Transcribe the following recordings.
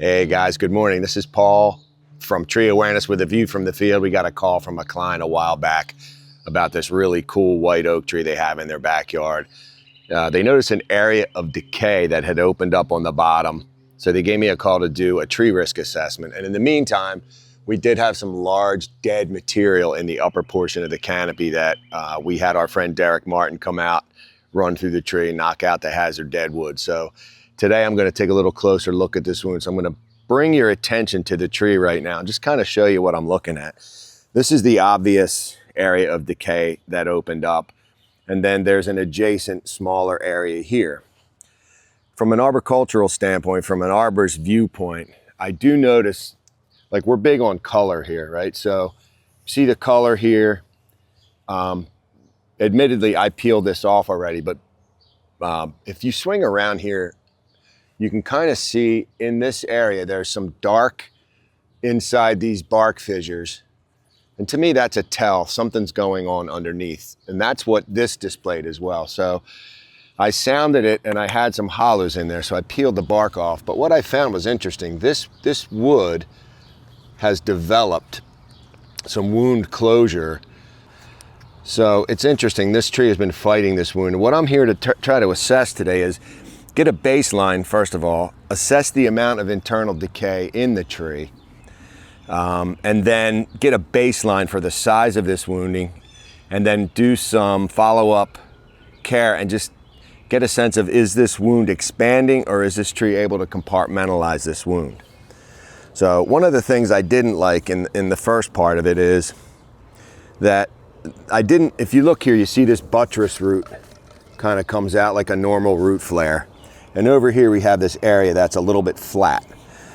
Hey guys, good morning. This is Paul from Tree Awareness with a view from the field. We got a call from a client a while back about this really cool white oak tree they have in their backyard. They noticed an area of decay that had opened up on the bottom. So they gave me a call to do a tree risk assessment. And in the meantime, we did have some large dead material in the upper portion of the canopy that we had our friend Derek Martin come out, run through the tree, knock out the hazard dead wood. So today I'm going to take a little closer look at this wound. So I'm going to bring your attention to the tree right now and just kind of show you what I'm looking at. This is the obvious area of decay that opened up. And then there's an adjacent smaller area here. From an arboricultural standpoint, from an arborist viewpoint, I do notice, like, we're big on color here, right? So see the color here. Admittedly, I peeled this off already, but if you swing around here, you can kind of see in this area, there's some dark inside these bark fissures. And to me, that's a tell something's going on underneath. And that's what this displayed as well. So I sounded it and I had some hollows in there. So I peeled the bark off. But what I found was interesting. This wood has developed some wound closure. So it's interesting. This tree has been fighting this wound. And what I'm here to try to assess today is get a baseline, first of all, assess the amount of internal decay in the tree, and then get a baseline for the size of this wounding, and then do some follow-up care and just get a sense of, is this wound expanding or is this tree able to compartmentalize this wound? So one of the things I didn't like in the first part of it is that if you look here, you see this buttress root kind of comes out like a normal root flare. And over here we have this area that's a little bit flat.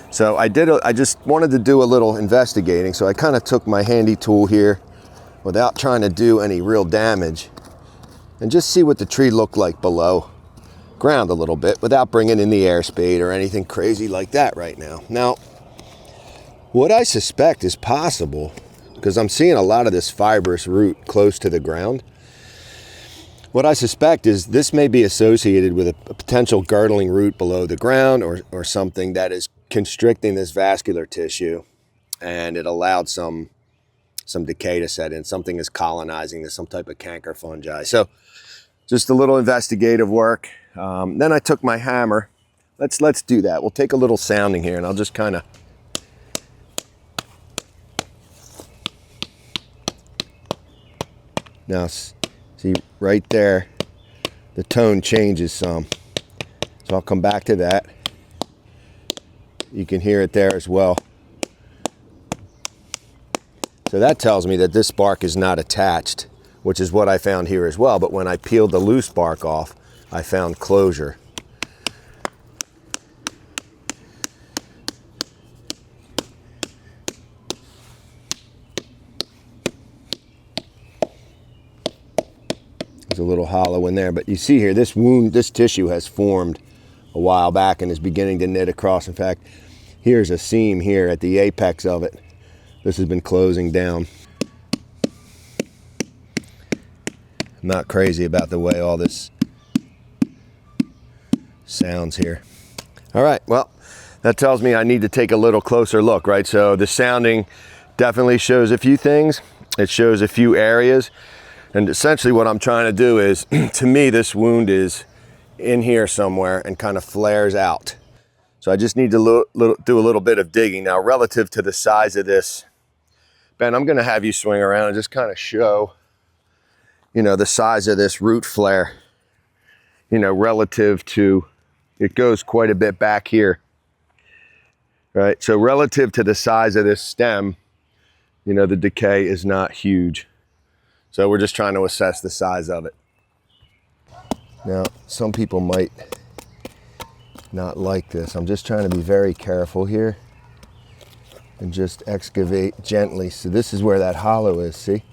So I just wanted to do a little investigating. So I kind of took my handy tool here without trying to do any real damage and just see what the tree looked like below ground a little bit without bringing in the air spade or anything crazy like that right now. Now, what I suspect is possible, because I'm seeing a lot of this fibrous root close to the ground, what I suspect is this may be associated with a potential girdling root below the ground or something that is constricting this vascular tissue, and it allowed some decay to set in. Something is colonizing this, some type of canker fungi. So just a little investigative work. Then I took my hammer. Let's do that. We'll take a little sounding here and I'll just kind of now see right there, the tone changes some. So I'll come back to that. You can hear it there as well. So that tells me that this bark is not attached, which is what I found here as well. But when I peeled the loose bark off, I found closure. There's a little hollow in there, but you see here, this wound, this tissue has formed a while back and is beginning to knit across. In fact, here's a seam here at the apex of it. This has been closing down. I'm not crazy about the way all this sounds here. All right, well, that tells me I need to take a little closer look, right? So the sounding definitely shows a few things. It shows a few areas. And essentially what I'm trying to do is, to me, this wound is in here somewhere and kind of flares out. So I just need to do a little bit of digging. Now, relative to the size of this, Ben, I'm gonna have you swing around and just kind of show, the size of this root flare, relative to, it goes quite a bit back here, right? So relative to the size of this stem, the decay is not huge. So we're just trying to assess the size of it. Now, some people might not like this. I'm just trying to be very careful here and just excavate gently. So this is where that hollow is, see?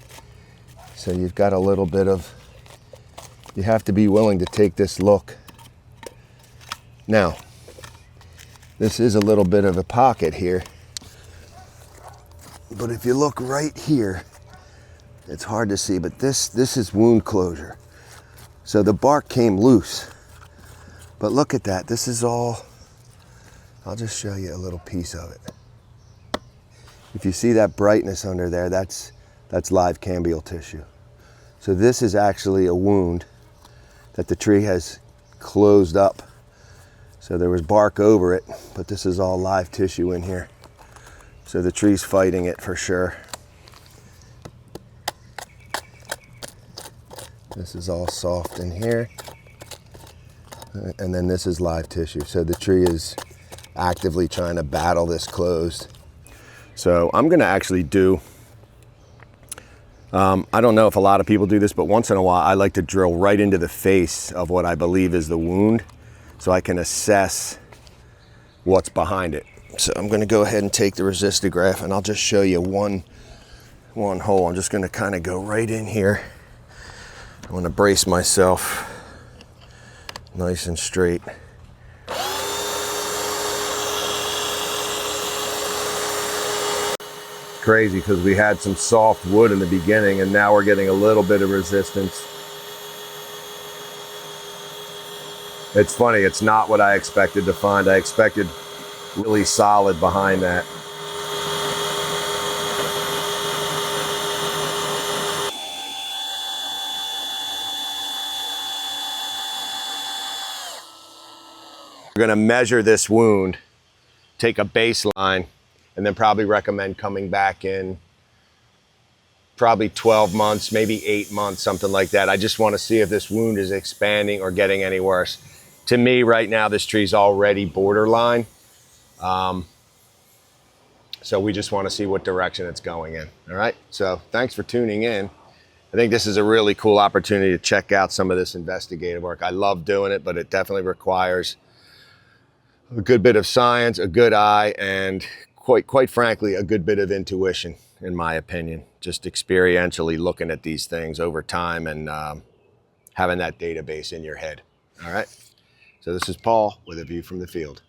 So you've got a little bit of, you have to be willing to take this look. Now, this is a little bit of a pocket here. But if you look right here, it's hard to see, but this is wound closure. So the bark came loose. But look at that, this is all I'll just show you a little piece of it. If you see that brightness under there, that's live cambial tissue. So this is actually a wound that the tree has closed up. So there was bark over it, but this is all live tissue in here. So the tree's fighting it for sure. This is all soft in here. And then this is live tissue. So the tree is actively trying to battle this closed. So I'm gonna actually do, I don't know if a lot of people do this, but once in a while I like to drill right into the face of what I believe is the wound so I can assess what's behind it. So I'm gonna go ahead and take the resistograph and I'll just show you one hole. I'm just gonna kind of go right in here. I wanna brace myself nice and straight. Crazy because we had some soft wood in the beginning and now we're getting a little bit of resistance. It's funny, it's not what I expected to find. I expected really solid behind that. We're gonna measure this wound, take a baseline, and then probably recommend coming back in probably 12 months, maybe 8 months, something like that. I just want to see if this wound is expanding or getting any worse. To me, right now, this tree's already borderline. So we just want to see what direction it's going in. All right. So thanks for tuning in. I think this is a really cool opportunity to check out some of this investigative work. I love doing it, but it definitely requires a good bit of science, a good eye, and quite frankly, a good bit of intuition, in my opinion. Just experientially looking at these things over time and having that database in your head. All right. So this is Paul with a view from the field.